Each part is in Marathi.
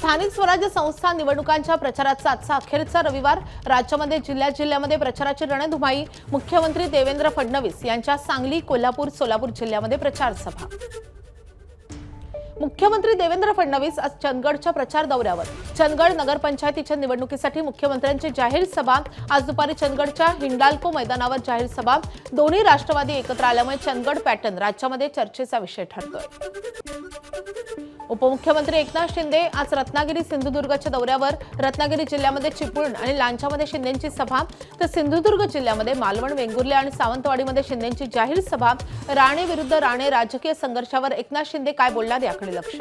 स्थानिक स्वराज्य संस्था निवडणुकांच्या प्रचाराचा आजचा अखेरचा रविवार. राज्यामध्ये जिल्ह्यामध्ये प्रचाराची रणधुमाळी. मुख्यमंत्री देवेंद्र फडणवीस यांच्या सांगली, कोल्हापूर, सोलापूर जिल्ह्यामध्ये प्रचार सभा. मुख्यमंत्री देवेंद्र फडणवीस आज चंदगडच्या प्रचार दौऱ्यावर. चंदगड नगरपंचायतीच्या निवडणुकीसाठी मुख्यमंत्र्यांची जाहीर सभा. आज दुपारी चंदगडच्या हिंडाल्को मैदानावर जाहीर सभा. दोन्ही राष्ट्रवादी एकत्र आल्यामुळे चंदगड पॅटर्न राज्यामध्ये चर्चेचा विषय ठरतोय. उपमुख्यमंत्री एकनाथ शिंदे आज रत्नागिरी, सिंधुदुर्गच्या दौऱ्यावर. रत्नागिरी जिल्ह्यामध्ये चिपळूण आणि लांजामध्ये शिंदेंची सभा, तर सिंधुदुर्ग जिल्ह्यामध्ये मालवण, वेंगुर्ले आणि सावंतवाडीमध्ये शिंदेंची जाहीर सभा. राणे विरुद्ध राणे राजकीय संघर्षावर एकनाथ शिंदे काय बोलणार याकडे लक्ष.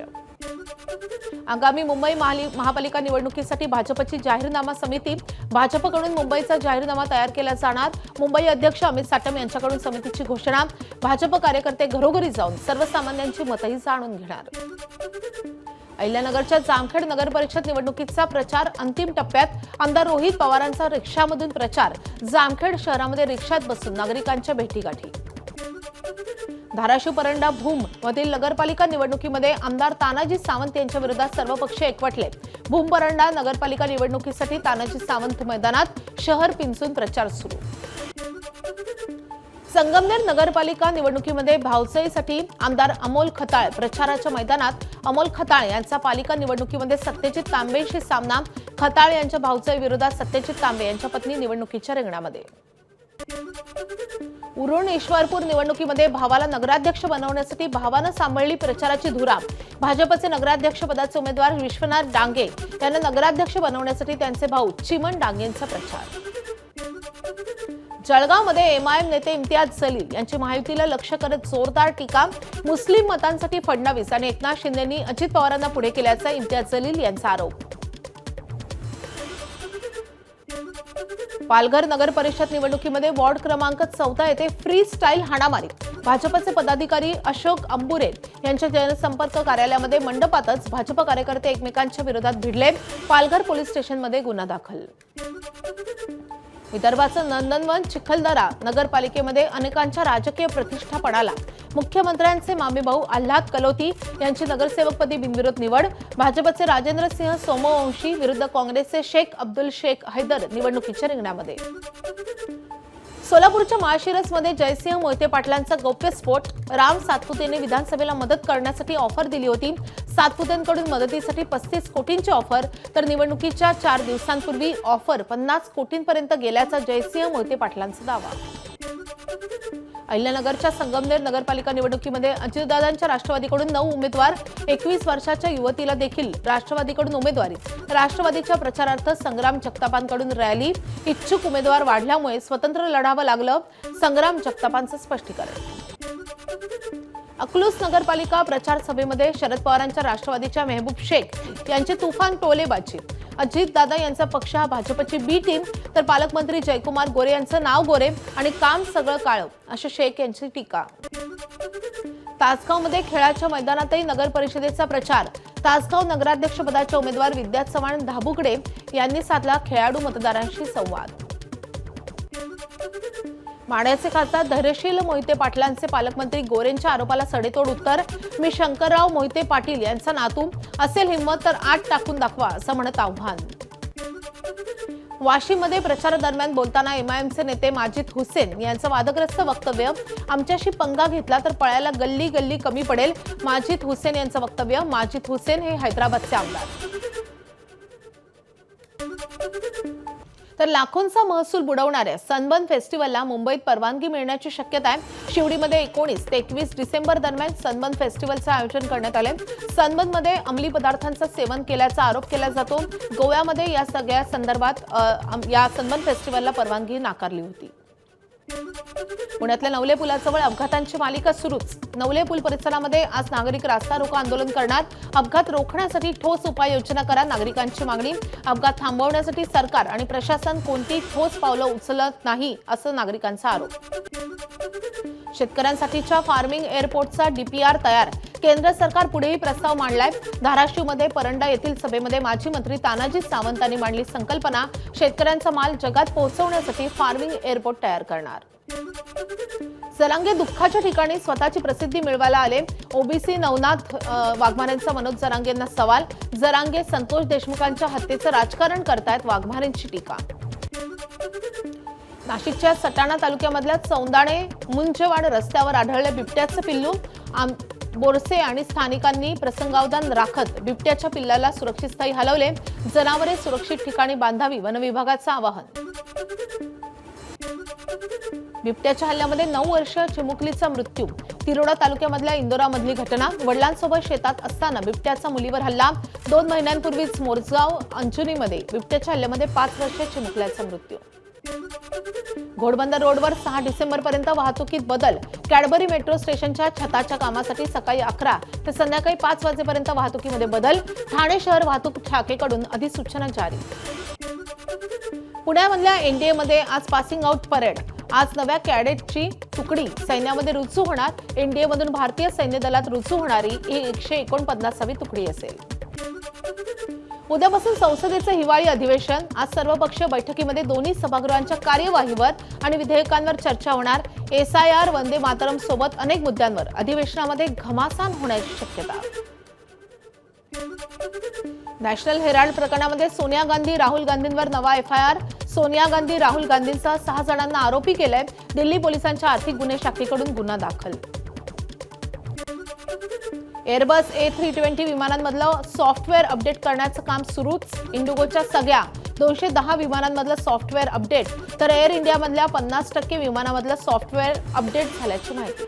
आगामी मुंबई महापालिका निवडणुकीसाठी भाजपची जाहीरनामा समिती. भाजपकडून मुंबईचा जाहीरनामा तयार केला जाणार. मुंबई अध्यक्ष अमित साटम यांच्याकडून समितीची घोषणा. भाजप कार्यकर्ते घरोघरी जाऊन सर्वसामान्यांची मतही जाणून घेणार. अहिल्यानगरच्या जामखेड नगर परिषद निवडणुकीचा प्रचार अंतिम टप्प्यात. आमदार रोहित पवारांचा रिक्षामधून प्रचार. जामखेड शहरामध्ये रिक्षात बसून नागरिकांच्या भेटीगाठी. धाराशिव परंडा भूम मधील नगरपालिका निवडणुकीमध्ये आमदार तानाजी सावंत यांच्या विरोधात सर्व पक्ष एकवटले. भूम परंडा नगरपालिका निवडणुकीसाठी तानाजी सावंत मैदानात. शहर पिंचून प्रचार सुरू. संगमनेर नगरपालिका निवडणुकीमध्ये भावसईसाठी आमदार अमोल खताळ प्रचाराच्या मैदानात. अमोल खताळ यांचा पालिका निवडणुकीमध्ये सत्यजित तांबेशी सामना. खताळ यांच्या भावसई विरोधात सत्यजित तांबे यांच्या पत्नी निवडणुकीच्या रिंगणामध्ये. उरण ईश्वरपूर निवडणुकीमध्ये भावाला नगराध्यक्ष बनवण्यासाठी भावानं सांभाळली प्रचाराची धुरा. भाजपचे नगराध्यक्ष पदाचे उमेदवार विश्वनाथ डांगे यांना नगराध्यक्ष बनवण्यासाठी त्यांचे भाऊ चिमन डांगेंचा प्रचार. जळगावमध्ये एमआयएम नेते इम्तियाज जलील यांची महायुतीला लक्ष्य करत जोरदार टीका. मुस्लिम मतांसाठी फडणवीस आणि एकनाथ शिंदेंनी अजित पवारांना पुढे केल्याचा इम्तियाज जलील यांचा आरोप. पालघर नगर परिषद निवडणुकीमध्ये वॉर्ड क्रमांक 14 येथे फ्री स्टाईल हाणामारी. भाजपचे पदाधिकारी अशोक अंबुरे यांच्या जनसंपर्क कार्यालयामध्ये मंडपातच भाजप कार्यकर्ते एकमेकांच्या विरोधात भिडले. पालघर पोलीस स्टेशनमध्ये गुन्हा दाखल. विदर्भाचं नंदनवन चिखलदरा नगरपालिकेमध्ये अनेकांच्या राजकीय प्रतिष्ठा पणाला. मुख्यमंत्र्यांचे मामेभाऊ आल्हाद कलोती यांची नगरसेवकपदी बिनविरोध निवड. भाजपचे राजेंद्र सिंह सोमवंशी विरुद्ध काँग्रेसचे शेख अब्दुल शेख हैदर निवडणुकीच्या रिंगणामध्ये. सोलापूरच्या माळशिरसमध्ये जयसिंह मोहिते पाटलांचा गौप्यस्फोट. राम सातपुतेने विधानसभेला मदत करण्यासाठी ऑफर दिली होती. सातपुतेंकडून मदतीसाठी 35 कोटींची ऑफर, तर निवडणुकीच्या 4 दिवसांपूर्वी ऑफर 50 कोटींपर्यंत गेल्याचा जयसिंह मोहिते पाटलांचा दावा. अहिल्यानगरच्या संगमनेर नगरपालिका निवडणुकीमध्ये अजितदादांच्या राष्ट्रवादीकडून 9 उमेदवार. 21 वर्षाच्या युवतीला देखील राष्ट्रवादीकडून उमेदवारी. राष्ट्रवादीच्या प्रचारार्थ संग्राम जगतापांकडून रॅली. इच्छुक उमेदवार वाढल्यामुळे स्वतंत्र लढावं लागलं. संग्राम जगतापांचं स्पष्टीकरण. अकलूज नगरपालिका प्रचार सभेमध्ये शरद पवारांच्या राष्ट्रवादीच्या मेहबूब शेख यांची तुफान टोलेबाजी. अजितदादा यांचा पक्ष हा भाजपची बी टीम, तर पालकमंत्री जयकुमार गोरे यांचं नाव गोरे आणि काम सगळं काळं, अशी शेख यांची टीका. तासगावमध्ये खेळाच्या मैदानातही नगर परिषदेचा प्रचार. तासगाव नगराध्यक्षपदाचे उमेदवार विद्या चव्हाण धाबुगडे यांनी साधला खेळाडू मतदारांशी संवाद. माढ्याचे खासदार धैर्यशील मोहिते पाटलांचे पालकमंत्री गोरेंच्या आरोपाला सडेतोड उत्तर. मी शंकरराव मोहिते पाटील यांचा नातू, असेल हिंमत तर 8 टाकून दाखवा, असं म्हणत आव्हान. वाशीमध्ये प्रचारादरम्यान बोलताना एमआयएमचे नेते माजिद हुसेन यांचं वादग्रस्त वक्तव्य. आमच्याशी पंगा घेतला तर पळायला गल्ली गल्ली कमी पडेल. माजिद हुसेन यांचं वक्तव्य. माजिद हुसेन हे हैदराबादचे आमदार. तर लाखोंचा महसूल बुडवणाऱ्या सनबर्न फेस्टिवलला मुंबईत परवानगी मिळण्याची शक्यता आहे. शिवडीमध्ये 19 ते 21 डिसेंबर दरम्यान सनबर्न फेस्टिवलचं आयोजन करण्यात आले. सनबर्नमध्ये अंमली पदार्थांचं सेवन केल्याचा आरोप केला जातो. गोव्यामध्ये या सगळ्या संदर्भात या सनबर्न फेस्टिवलला परवानगी नाकारली होती. पुण्यातल्या नवले पुलाजवळ अपघातांची मालिका सुरूच. नवले पूल परिसरामध्ये आज नागरिक रास्ता रोको आंदोलन करणार. अपघात रोखण्यासाठी ठोस उपाययोजना करा, नागरिकांची मागणी. अपघात थांबवण्यासाठी सरकार आणि प्रशासन कोणती ठोस पावलं उचलत नाही, असं नागरिकांचा आरोप. शेतकऱ्यांसाठीच्या फार्मिंग एअरपोर्टचा डीपीआर तयार. केंद्र सरकार पुढेही प्रस्ताव मांडलाय. धाराशिवमध्ये परंडा येथील सभेमध्ये माजी मंत्री तानाजी सावंतांनी मांडली संकल्पना. शेतकऱ्यांचा माल जगात पोहोचवण्यासाठी फार्मिंग एअरपोर्ट तयार करणार. जरांगे दुःखाच्या ठिकाणी स्वतःची प्रसिद्धी मिळवायला आले. ओबीसी नवनाथ वाघमारेंचा मनोज जरांगेंना सवाल. जरांगे संतोष देशमुखांच्या हत्येचं राजकारण करतायत, वाघमारेंची टीका. नाशिकच्या सटाणा तालुक्यामधल्या चौंदाणे मुंजवाड रस्त्यावर आढळले बिबट्याचं पिल्लू. बोरसे आणि स्थानिकांनी प्रसंगावधान राखत बिबट्याच्या पिल्लाला सुरक्षित स्थळी हलवले. जनावरे सुरक्षित ठिकाणी बांधावी, वन विभागाचं आवाहन. बिबट्याच्या हल्ल्यामध्ये 9 वर्षीय चिमुकलीचा मृत्यू. तिरोडा तालुक्यामधल्या इंदोरामधली घटना. वडिलांसोबत शेतात असताना बिबट्याचा मुलीवर हल्ला. 2 महिन्यांपूर्वीच मोरगाव अंजुनीमध्ये बिबट्याच्या हल्ल्यामध्ये 5 वर्षीय चिमुकल्याचा मृत्यू. घोडबंदर रोडवर 6 डिसेंबरपर्यंत वाहतुकीत बदल. कॅडबरी मेट्रो स्टेशनच्या छताच्या कामासाठी सकाळी 11 ते संध्याकाळी 5 वाजेपर्यंत वाहतुकीमध्ये बदल. ठाणे शहर वाहतूक शाखेकडून अधिसूचना जारी. पुण्यामधल्या एनडीएमध्ये आज पासिंग आउट परेड. आज नव्या कॅडेटची तुकडी सैन्यामध्ये रुजू होणार. एनडीएमधून भारतीय सैन्य दलात रुजू होणारी ही 149वी तुकडी असेल. उद्यापासून संसदेचं हिवाळी अधिवेशन. आज सर्वपक्षीय बैठकीमध्ये दोन्ही सभागृहांच्या कार्यवाहीवर आणि विधेयकांवर चर्चा होणार. एसआयआर, वंदे मातरम सोबत अनेक मुद्द्यांवर अधिवेशनामध्ये घमासान होण्याची शक्यता. नॅशनल हेराल्ड प्रकरणामध्ये सोनिया गांधी, राहुल गांधींवर नवा एफआयआर. सोनिया गांधी, राहुल गांधींसह 6 जणांना आरोपी केलंय. दिल्ली पोलिसांच्या आर्थिक गुन्हे शाखेकडून गुन्हा दाखल. एअरबस A320 विमानांमधलं सॉफ्टवेअर अपडेट करण्याचं काम सुरूच. इंडिगोच्या सगळ्या 210 विमानांमधलं सॉफ्टवेअर अपडेट, तर एअर इंडियामधल्या 50% विमानामधलं सॉफ्टवेअर अपडेट झाल्याची माहिती.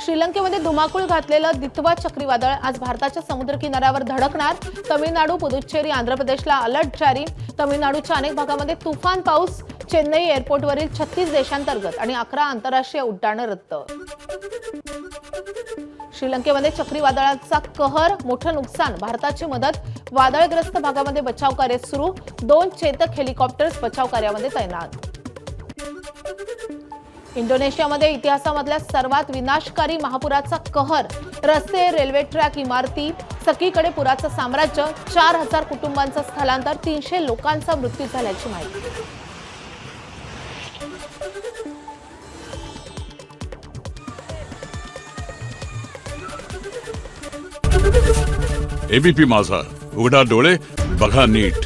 श्रीलंकेमध्ये धुमाकूळ घातलेलं दितवा चक्रीवादळ आज भारताच्या समुद्र किनाऱ्यावर धडकणार. तमिळनाडू, पुदुच्चेरी, आंध्र प्रदेशला अलर्ट जारी. तमिळनाडूच्या अनेक भागामध्ये तुफान पाऊस. चेन्नई एअरपोर्टवरील 36 देशांतर्गत आणि 11 आंतरराष्ट्रीय उड्डाणं रद्द. श्रीलंकेमध्ये चक्रीवादळाचा कहर, मोठं नुकसान, भारताची मदत. वादळग्रस्त भागामध्ये बचाव कार्य सुरू. 2 चेतक हेलिकॉप्टर्स बचाव कार्यामध्ये तैनात. इंडोनेशियामध्ये इतिहासामधल्या सर्वात विनाशकारी महापुराचा कहर. रस्ते, रेल्वे ट्रॅक, इमारती, सगळीकडे पुराचं साम्राज्य. 4000 कुटुंबांचं स्थलांतर, 300 लोकांचा मृत्यू झाल्याची माहिती. एबीपी माझा, उघडा डोळे बघा नीट.